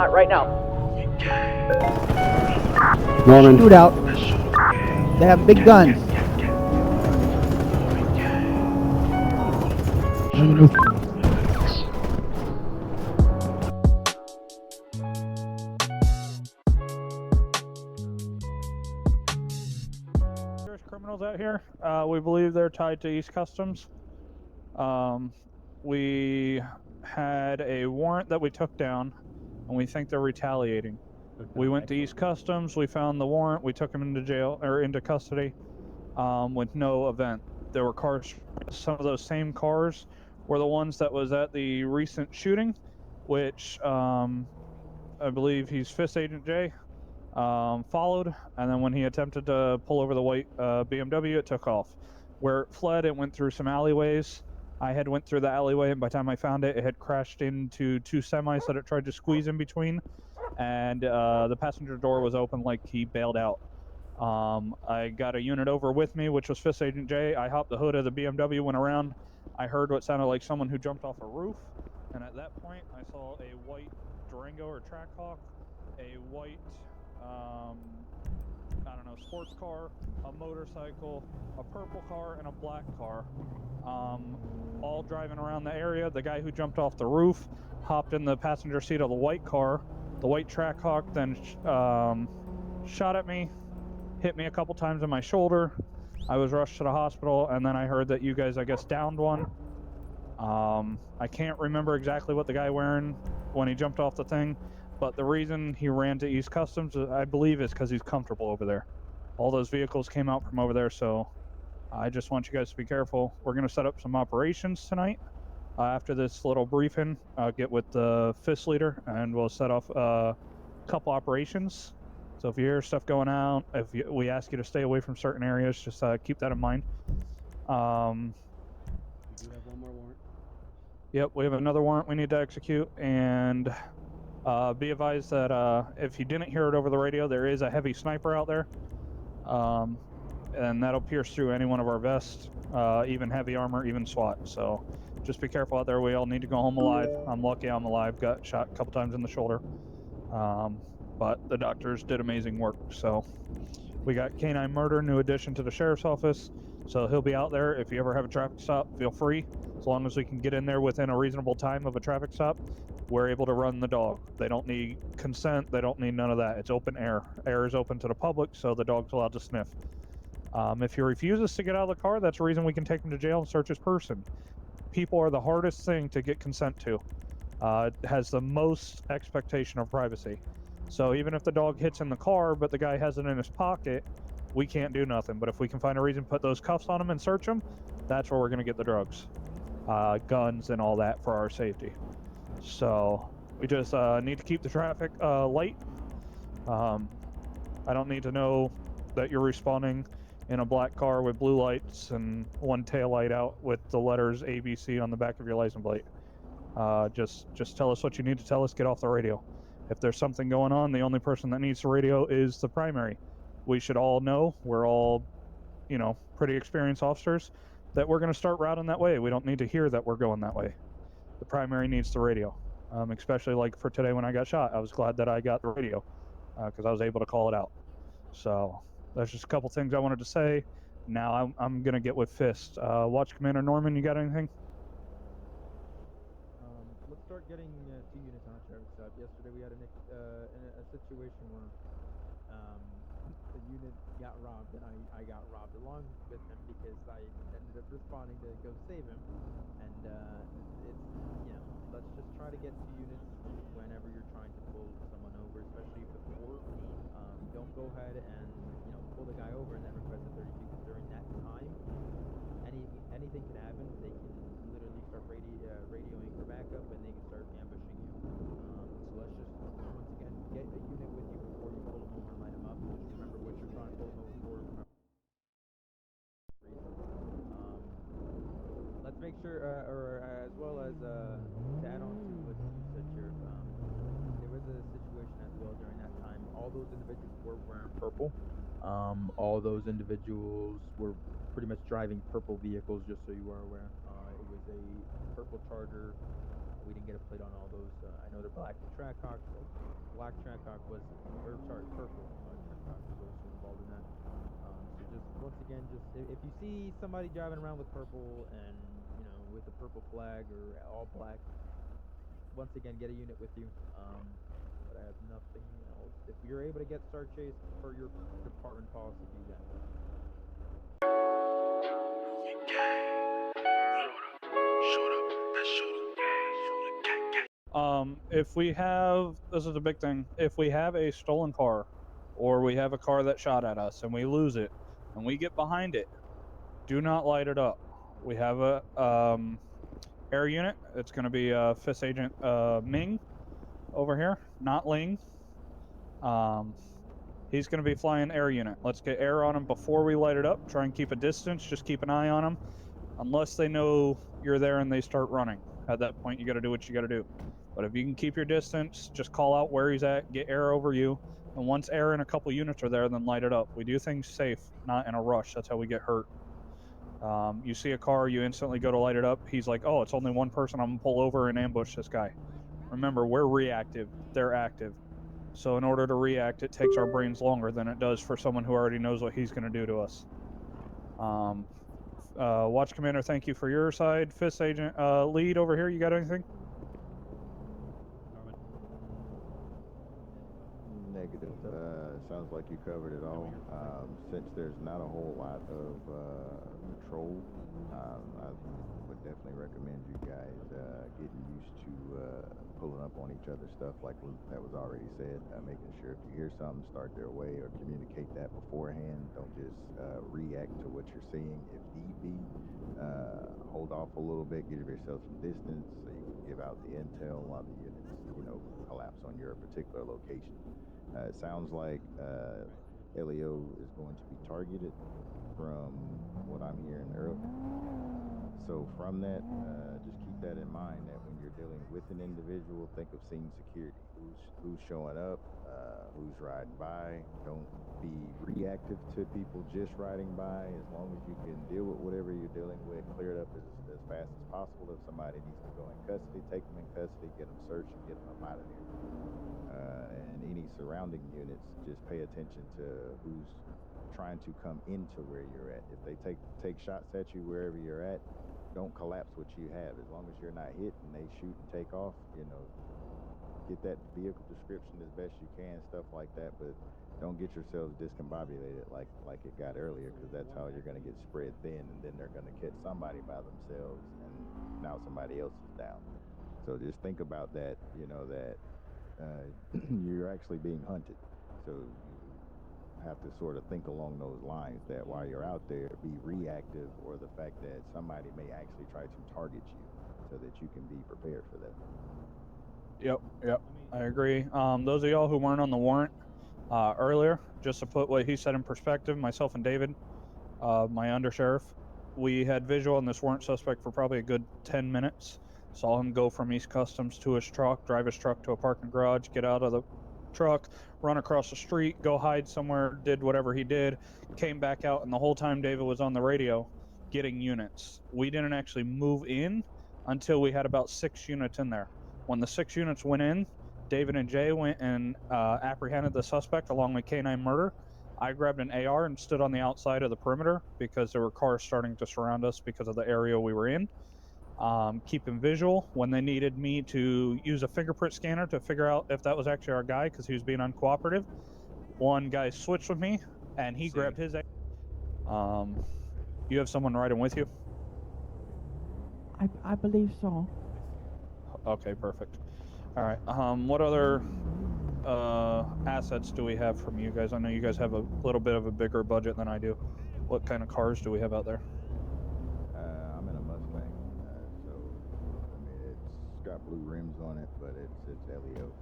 spot right now. Norman. Shootout. They have big guns. There's criminals out here. We believe they're tied to East Customs. We had a warrant that we took down, and we think they're retaliating. We went to East Customs, we found the warrant, we took him into jail, or into custody, with no event. There were cars, some of those same cars were the ones that was at the recent shooting, which I believe he's Fist Agent J, followed, and then when he attempted to pull over the white BMW, it took off. Where it fled, it went through some alleyways. I had went through the alleyway, and by the time I found it, it had crashed into two semis that it tried to squeeze in between, and the passenger door was open like he bailed out. I got a unit over with me, which was Fist Agent J. I hopped the hood of the BMW, went around. I heard what sounded like someone who jumped off a roof, and at that point, I saw a white Durango or Trackhawk, a white, I don't know, sports car, a motorcycle, a purple car, and a black car, all driving around the area. The guy who jumped off the roof hopped in the passenger seat of the white car. The white Trackhawk then shot at me, hit me a couple times in my shoulder. I was rushed to the hospital, and then I heard that you guys, I guess, downed one. I can't remember exactly what the guy wearing when he jumped off the thing, but the reason he ran to East Customs, I believe, is because he's comfortable over there. All those vehicles came out from over there, so I just want you guys to be careful. We're going to set up some operations tonight. After this little briefing, I'll get with the FIST leader, and we'll set off a couple operations. So if you hear stuff going out, we ask you to stay away from certain areas, just keep that in mind. We do have one more warrant. Yep, we have another warrant we need to execute, and be advised that if you didn't hear it over the radio, there is a heavy sniper out there, and that'll pierce through any one of our vests, even heavy armor, even SWAT. So just be careful out there. We all need to go home alive. I'm lucky I'm alive. Got shot a couple times in the shoulder, but the doctors did amazing work. So we got canine murder, new addition to the sheriff's office. So he'll be out there. If you ever have a traffic stop, feel free. As long as we can get in there within a reasonable time of a traffic stop, we're able to run the dog. They don't need consent. They don't need none of that. It's open air. Air is open to the public, so the dog's allowed to sniff. If he refuses to get out of the car, that's a reason we can take him to jail and search his person. People are the hardest thing to get consent to. It has the most expectation of privacy. So even if the dog hits in the car, but the guy has it in his pocket, we can't do nothing. But if we can find a reason to put those cuffs on him and search him, that's where we're going to get the drugs, guns, and all that for our safety. So we just need to keep the traffic light. I don't need to know that you're responding in a black car with blue lights and one tail light out with the letters ABC on the back of your license plate. Just tell us what you need to tell us. Get off the radio. If there's something going on, the only person that needs the radio is the primary. We should all know, we're all, pretty experienced officers, that we're going to start routing that way. We don't need to hear that we're going that way. The primary needs the radio, especially like for today when I got shot. I was glad that I got the radio because I was able to call it out. So that's just a couple things I wanted to say. Now I'm going to get with FIST. Watch Commander Norman, you got anything? Let's start getting 2 units on a sheriff's stop. Yesterday we had a situation where the unit got robbed, and I got robbed along with him because I ended up responding to go save him. And let's just try to get 2 units whenever you're trying to pull someone over, especially before. Don't go ahead and pull the guy over and then request a 30 because during that time, anything can happen. They can literally start radioing for backup, and they can start ambushing you. So let's just once again get a unit with you before you pull them over and light them up. Just remember what you're trying to pull them over for. Let's make sure, or as well as to add on to what you said, Sheriff. There was a situation as well during that time. All those individuals were wearing purple. All those individuals were pretty much driving purple vehicles, just so you are aware. It was a purple Charger We didn't get a plate on all those. I know they're black Trackhawks. Black Trackhawk was, or sorry, purple Trackhawk was also involved in that. So just once again, just if you see somebody driving around with purple and with a purple flag or all black, once again get a unit with you. But I have nothing else. If you're able to get Star Chase per your department policy, do that. If we have, this is a big thing, if we have a stolen car or we have a car that shot at us and we lose it and we get behind it, do not light it up. We have a air unit. It's going to be FIS Agent Ming over here, not Ling. He's going to be flying air unit. Let's get air on him before we light it up. Try and keep a distance. Just keep an eye on him. Unless they know you're there and they start running. At that point, you got to do what you got to do. But if you can keep your distance, just call out where he's at, get air over you. And once air and a couple units are there, then light it up. We do things safe, not in a rush. That's how we get hurt. You see a car, you instantly go to light it up. He's like, oh, it's only one person. I'm going to pull over and ambush this guy. Remember, we're reactive. They're active. So in order to react, it takes our brains longer than it does for someone who already knows what he's going to do to us. Watch Commander, thank you for your side. FIS Agent Lead over here, you got anything? Negative. Sounds like you covered it all. Since there's not a whole lot of patrol, I would definitely recommend you guys getting used to pulling up on each other's stuff, like that was already said. Making sure if you hear something, start their way or communicate that beforehand. Don't just react to what you're seeing. If need be, hold off a little bit, give yourself some distance so you can give out the intel while the units, collapse on your particular location. It sounds like LEO is going to be targeted from what I'm hearing earlier. So from that, just keep that in mind, that when you're dealing with an individual, think of scene security. Who's showing up, who's riding by. Don't be reactive to people just riding by. As long as you can deal with whatever you're dealing with, clear it up as fast as possible. If somebody needs to go in custody, take them in custody, get them searched, and get them up out of there. And any surrounding units, just pay attention to who's trying to come into where you're at. If they take shots at you wherever you're at, don't collapse what you have. As long as you're not hit and they shoot and take off, get that vehicle description as best you can, stuff like that. But don't get yourselves discombobulated like it got earlier, because that's how you're going to get spread thin, and then they're going to catch somebody by themselves, and now somebody else is down. So just think about that, that you're actually being hunted. So you have to sort of think along those lines, that while you're out there, be reactive, or the fact that somebody may actually try to target you, so that you can be prepared for that. Yep, I agree. Those of y'all who weren't on the warrant earlier, just to put what he said in perspective, myself and David, my undersheriff, we had visual on this warrant suspect for probably a good 10 minutes. Saw him go from East Customs to his truck, drive his truck to a parking garage, get out of the truck, run across the street, go hide somewhere, did whatever he did, came back out, and the whole time David was on the radio getting units. We didn't actually move in until we had about 6 units in there. When the 6 units went in, David and Jay went and apprehended the suspect along with K9 Murder. I grabbed an AR and stood on the outside of the perimeter because there were cars starting to surround us because of the area we were in. Keeping visual when they needed me to use a fingerprint scanner to figure out if that was actually our guy, because he was being uncooperative. One guy switched with me and he grabbed his you have someone riding with you? I believe so. Okay, perfect. All right. What other assets do we have from you guys? I know you guys have a little bit of a bigger budget than I do. What kind of cars do we have out there? I'm in a Mustang, so it's got blue rims on it, but it's LEO,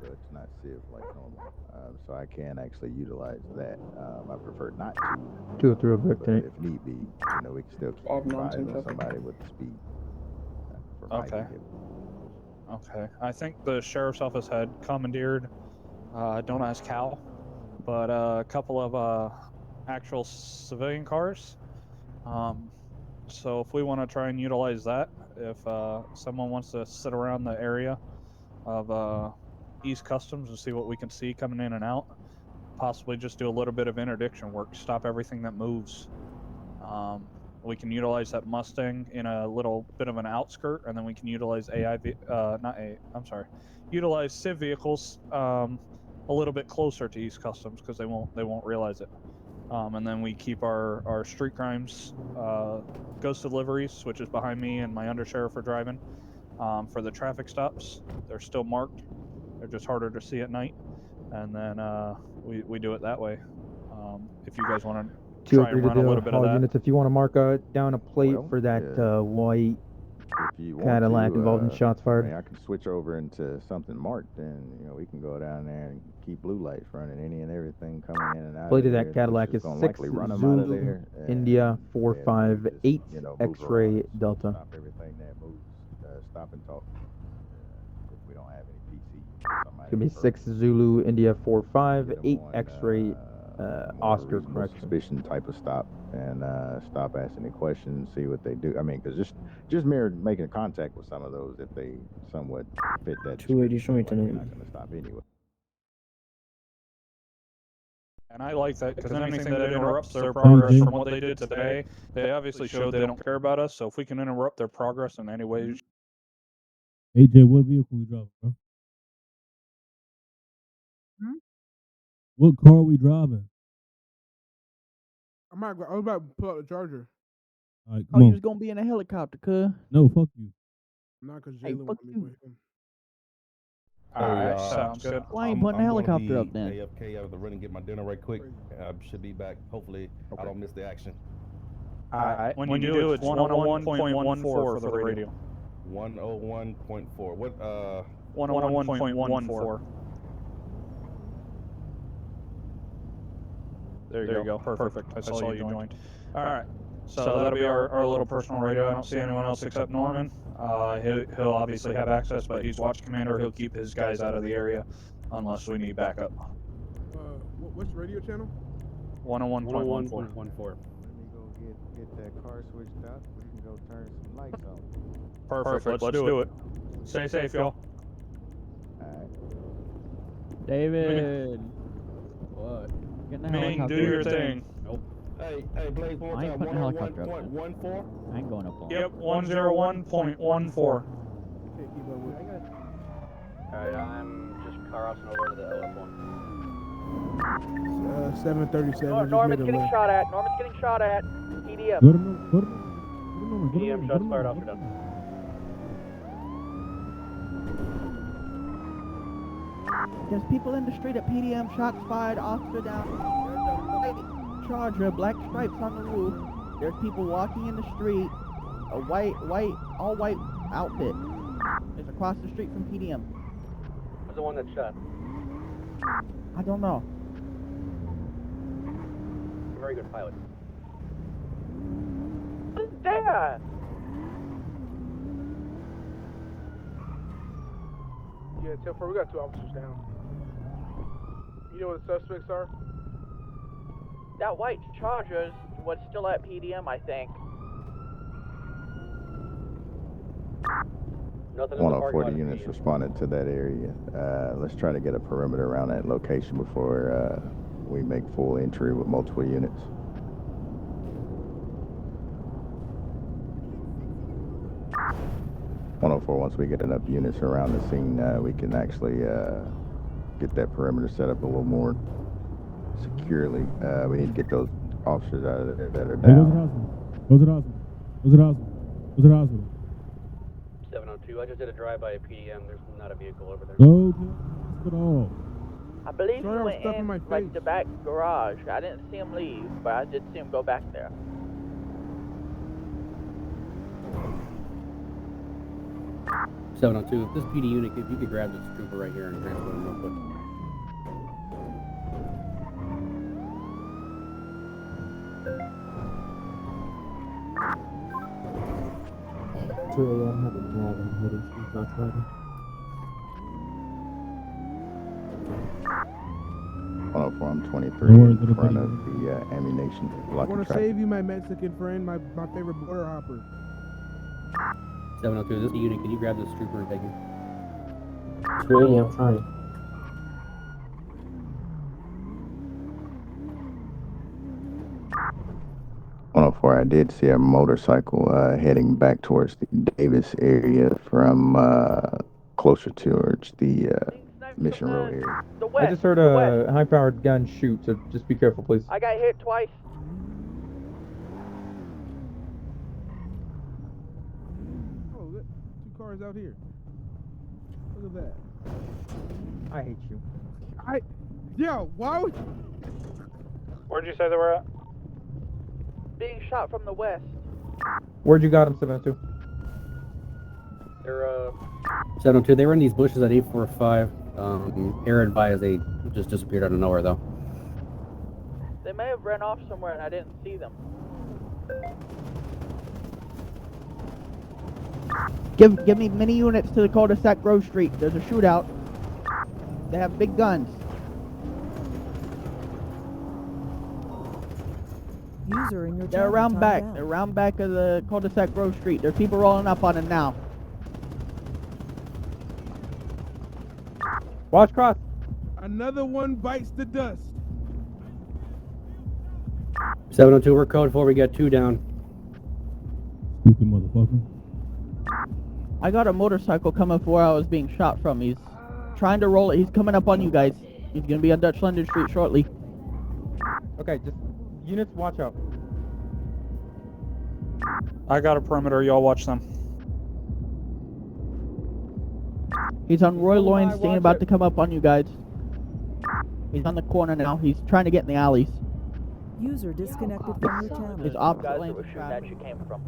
so it's not Civ like normal. So I can actually utilize that. I prefer not to. 203 but if need be, we can still keep eyes on somebody with the speed. For my vehicle. Okay. I think the sheriff's office had commandeered, don't ask how, but a couple of actual civilian cars. So if we want to try and utilize that, if someone wants to sit around the area of East Customs and see what we can see coming in and out. Possibly just do a little bit of interdiction work, stop everything that moves. We can utilize that Mustang in a little bit of an outskirt, and then we can utilize utilize civ vehicles a little bit closer to East Customs because they won't realize it. And then we keep our street crimes, ghost deliveries, which is behind me, and my undersheriff are driving. For the traffic stops, they're still marked. They're just harder to see at night, and then we do it that way. If you guys want to try and run a little bit of that. Units, if you want to mark down a plate Well, for that yeah. White If you want Cadillac to, involved in shots fired. I mean, I can switch over into something marked, and we can go down there and keep blue lights running. Any and everything coming in and out. Plate of of there, that Cadillac it's is gonna 6 likely run them out of Zulu there, India and 458 move X-ray around, Delta. Stop everything that moves. Stop and talk. If we don't have any PC, It's gonna be 6 Zulu India 458 X-ray Oscar reasonable correction. suspicion type of stop, and stop asking any questions, see what they do. I mean, because just mere making contact with some of those, if they somewhat fit that 280 description, like, we're tonight. not going to stop anyway. And I like that because anything that interrupts their progress from what they did today, they obviously showed they don't care about us. So if we can interrupt their progress in any way, AJ, what vehicle we driving, bro? What car we driving? I was about to pull out the charger. All right, Oh, come you on. was gonna be in a helicopter, cuz. No, fuck you. Not because Hey, Jalen fuck wanted me you. with him. Alright, sounds good. Why ain't putting the helicopter up then? AFK, I have to run and get my dinner right quick. I should be back. Hopefully, I don't miss the action. Alright, when you do, it's 101.14 for the radio. 101.4. What? 101.14. There you go. Perfect. I saw you joined. Alright. So that'll be our little personal radio. I don't see anyone else except Norman. He'll obviously have access, but he's watch commander. He'll keep his guys out of the area unless we need backup. What's the radio channel? 101.14. 101.14. Let me go get that car switched out. We can go turn some lights on. Perfect. Let's do it. Stay safe, y'all. Alright. David. What? Get in the Ming, helicopter. do your thing. Hey, Blaze, one I more ain't time. putting the helicopter up. 101.14. I ain't going up on. Yep, 101.14. Can't keep up with it. Alright, I'm just crossing over to the LF1. 737. Norman's getting shot at. Norman's getting shot at. PDM. Go to Norman. PM shots fired off, you're done. There's people in the street at PDM, shots fired, officer down. There's a white Charger, black stripes on the roof. There's people walking in the street. A all white outfit. It's across the street from PDM. Who's the one that shot? I don't know. Very good pilot. What is that? Yeah, 10-4, we got 2 officers down. You know what the suspects are? That white Charger was still at PDM, I think. Nothing in the parking lot. 140 units responded to that area. Let's try to get a perimeter around that location before we make full entry with multiple units. Once we get enough units around the scene, we can actually get that perimeter set up a little more securely. We need to get those officers out of there that are down. Go to the hospital. 702. I just did a drive-by at PDM. There's not a vehicle over there. Go to the hospital. I believe he Sorry, I was went stuffing in my like face. the back garage. I didn't see him leave, but I did see him go back there. Seven on two. If this PD unit, if you could grab this trooper right here and transport him real quick. I'm 23 No worries, in little front buddy. of the ammunition I blocking want to traffic. save you, my Mexican friend, my favorite border hopper. 702, this is the unit. Can you grab this trooper and take him? Really, I'm trying. I did see a motorcycle heading back towards the Davis area from closer towards the Mission Road area. The west. I just heard a high-powered gun shoot, so just be careful, please. I got hit twice. Oh, look, 2 cars out here. Look at that. I hate you. Yo, why would Where'd you say they were at? Being shot from the west. Where'd you got him, 702? They're 702. They were in these bushes at 845. Air advised they just disappeared out of nowhere though. They may have ran off somewhere and I didn't see them. Give me mini units to the cul-de-sac Grove Street. There's a shootout. They have big guns. User in your They're channel around timed back. out. They're around back of the cul-de-sac Grove Street. There's people rolling up on it now. Watch cross. another one bites the dust? 702, we're code 4. We got 2 down. Stupid motherfucker. I got a motorcycle coming for where I was being shot from. He's trying to roll it. He's coming up on you guys. He's gonna be on Dutch London Street shortly. Okay, just units, watch out. I got a perimeter. Y'all watch them. He's on Roy Loinstein, watch about it. to come up on you guys. He's on the corner now. He's trying to get in the alleys. User disconnected from your channel. His Guys opposite that lane were of shooting traffic. at you came from.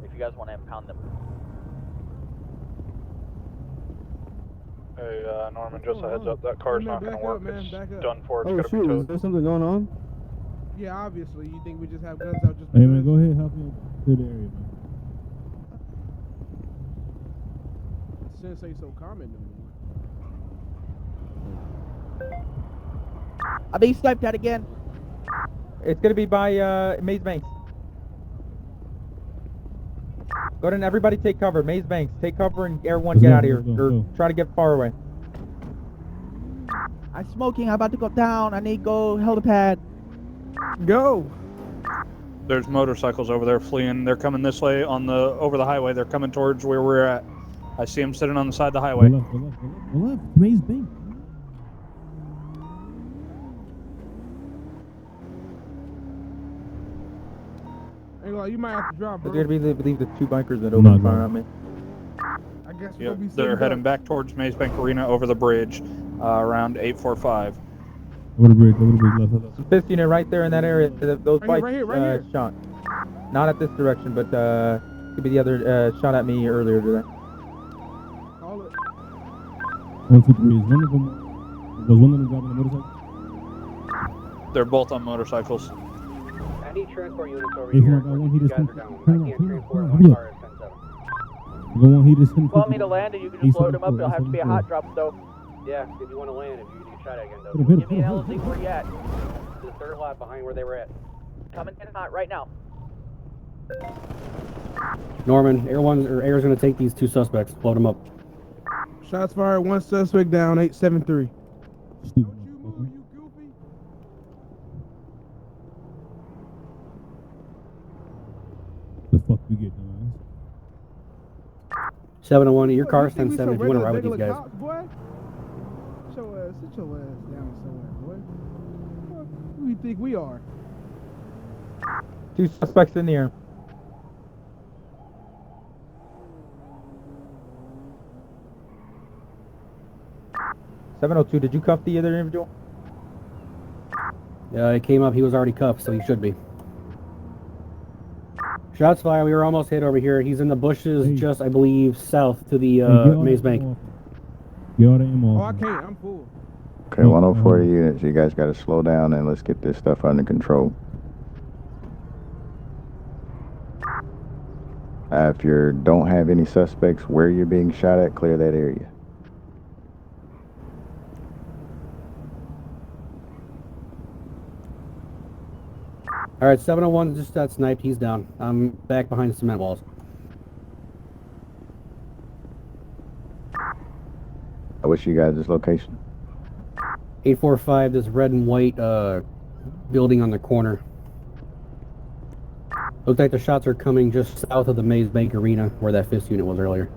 If you guys want to impound them. Hey, Norman, just a heads up. That car's not going to work. Man, It's back up. done for. It's Oh got to be shoot, is towed. there something going on? Yeah, obviously. You think we just have guns out just Hey man, because? go ahead, help me to the area, man. Since ain't so common no more. I'm being sniped at again. It's gonna be by Maze Banks. Go ahead and everybody take cover. Maze Banks, take cover and everyone Let's get go, out of here. let's go, Or go. try to get far away. I'm smoking. I'm about to go down. I need to go helipad. Go! There's motorcycles over there fleeing. They're coming this way on the over the highway. They're coming towards where we're at. I see them sitting on the side of the Go highway. left, go left, go left, go left. Maze Bank. Ain't gonna lie, you might have to drop, There's bro. gonna be, I believe, the 2 bikers that I'm opened not fire going. on me. I guess we're Yep, gonna be they're sitting heading up. back towards Maze Bank Arena over the bridge, around 845. Over the bridge, left, left, left. Some fifth unit right there in that area. Those Right bikes here, right here. shot. Not at this direction, but could be the other shot at me earlier today. Call it. 1, 2, 3. Is one of them? Was one of them driving a motorcycle? They're both on motorcycles. I need transport units over Hey, come on, got one. He just hit. Turn around, hurry up. Go on, he just hit. If you want me to land it, you can just load them up. It'll have to be a hot drop though. Yeah, if you want to land, if you get shot at again though. Hit him, Give me an LZ where you at. To the 3rd lot behind where they were at. Coming in hot right now. Norman, Air's gonna take these 2 suspects. Load them up. Shots fired, 1 suspect down, 873. Stupid Don't you move, motherfucker. you goofy. The fuck you get, dumbass? 701, your What, car, you think we 10-7 if you want to regular- ride with these regular guys. cops, boy? Sit your ass down somewhere, boy. What? Who you think we are? 2 suspects in the air. .702, did you cuff the other individual? It came up, he was already cuffed, so he should be. Shots fired, we were almost hit over here. He's in the bushes Hey. just, I believe, south to the Hey, get all Maze that Bank. ammo off. Get all the ammo Oh, off. I can't. I'm full. Okay, 140 units. You guys got to slow down and let's get this stuff under control. If you don't have any suspects where you're being shot at, clear that area. Alright, 701 just got sniped, he's down. I'm back behind the cement walls. what's you guys' location? 845, this red and white building on the corner. Looks like the shots are coming just south of the Maze Bank Arena, where that 5th unit was earlier.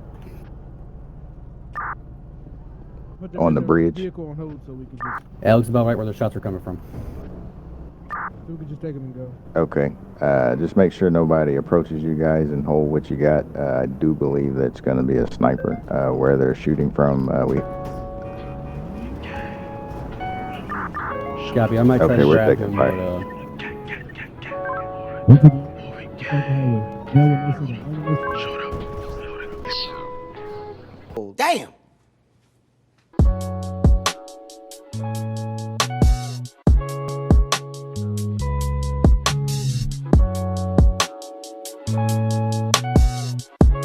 On the bridge? Vehicle on hold so we can just, Yeah, it looks about right where the shots are coming from. so we can just take them and go. Okay. Just make sure nobody approaches you guys and hold what you got. I do believe that's going to be a sniper. Where they're shooting from, we... Copy, I might try Okay, to we're grab taking him, fire. but, Damn!